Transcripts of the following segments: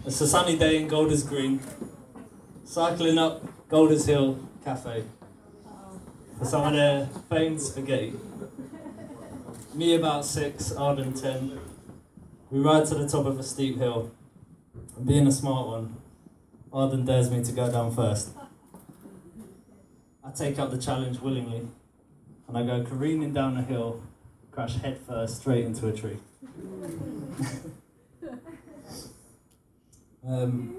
It's a sunny day in Golders Green, cycling up Golders Hill Cafe for some of their famed spaghetti. Me about 6, Arden 10. We ride to the top of a steep hill, and being a smart one, Arden dares me to go down first. I take up the challenge willingly, and I go careening down the hill, crash head first straight into a tree. Where am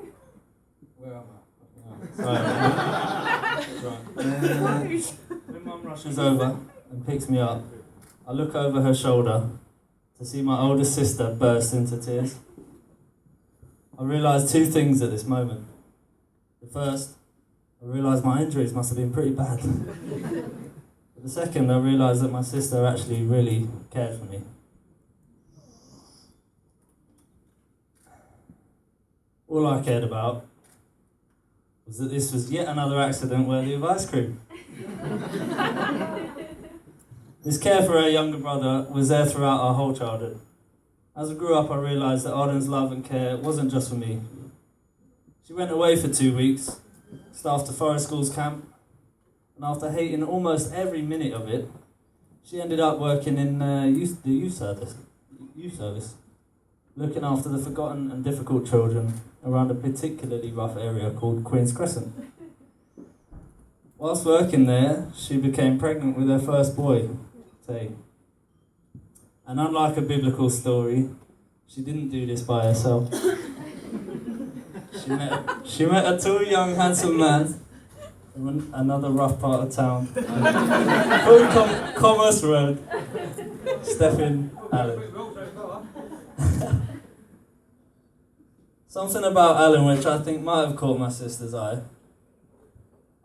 I? Right. When Mum rushes over and picks me up, I look over her shoulder to see my older sister burst into tears. I realise 2 things at this moment. The first, I realise my injuries must have been pretty bad. But the second, I realise that my sister actually really cared for me. All I cared about was that this was yet another accident worthy of ice cream. This care for her younger brother was there throughout our whole childhood. As I grew up, I realised that Arden's love and care wasn't just for me. She went away for 2 weeks, staffed a forest schools camp, and after hating almost every minute of it, she ended up working in the youth service, looking after the forgotten and difficult children around a particularly rough area called Queen's Crescent. Whilst working there, she became pregnant with her first boy, Tay. And unlike a biblical story, she didn't do this by herself. She met a tall, young, handsome man from another rough part of town, through Commerce Road, Stephen Allen. Something about Alan which I think might have caught my sister's eye,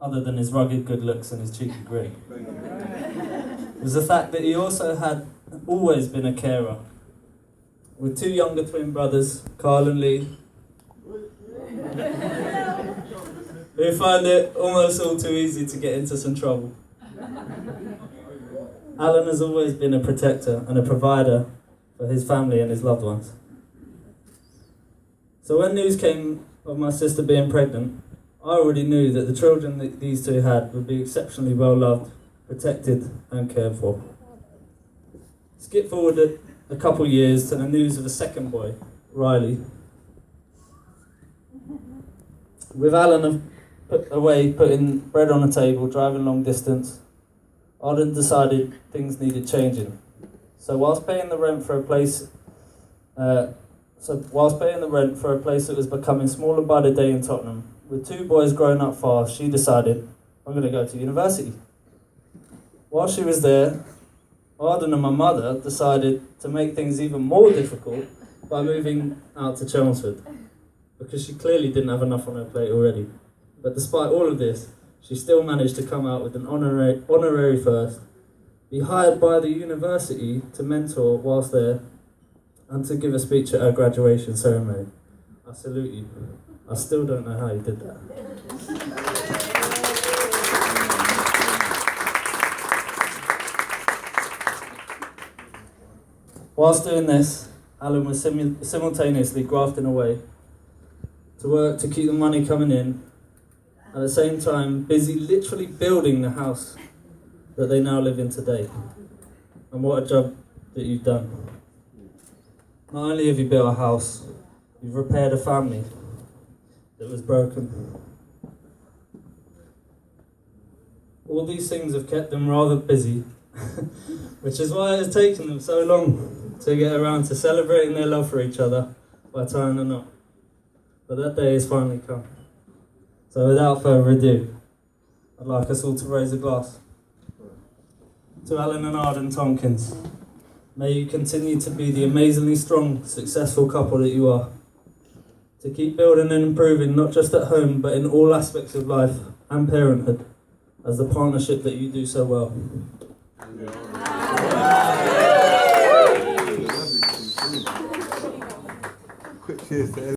other than his rugged good looks and his cheeky grin, was the fact that he also had always been a carer, with 2 younger twin brothers, Carl and Lee, who find it almost all too easy to get into some trouble. Alan has always been a protector and a provider for his family and his loved ones. So when news came of my sister being pregnant, I already knew that the children that these 2 had would be exceptionally well loved, protected and cared for. Skip forward a couple years to the news of a second boy, Riley. With Alan putting bread on the table, driving long distance, Arden decided things needed changing. So whilst paying the rent for a place that was becoming smaller by the day in Tottenham, with 2 boys growing up fast, she decided, I'm going to go to university. While she was there, Arden and my mother decided to make things even more difficult by moving out to Chelmsford, because she clearly didn't have enough on her plate already. But despite all of this, she still managed to come out with an honorary first, be hired by the university to mentor whilst there, and to give a speech at her graduation ceremony. I salute you. I still don't know how you did that. Whilst doing this, Alan was simultaneously grafting away to work to keep the money coming in, at the same time busy literally building the house that they now live in today. And what a job that you've done. Not only have you built a house, you've repaired a family that was broken. All these things have kept them rather busy, which is why it has taken them so long to get around to celebrating their love for each other by tying the knot. But that day has finally come. So without further ado, I'd like us all to raise a glass to Alan and Arden Tompkins. May you continue to be the amazingly strong, successful couple that you are. To keep building and improving, not just at home, but in all aspects of life and parenthood, as the partnership that you do so well. Quick cheers to Ellis.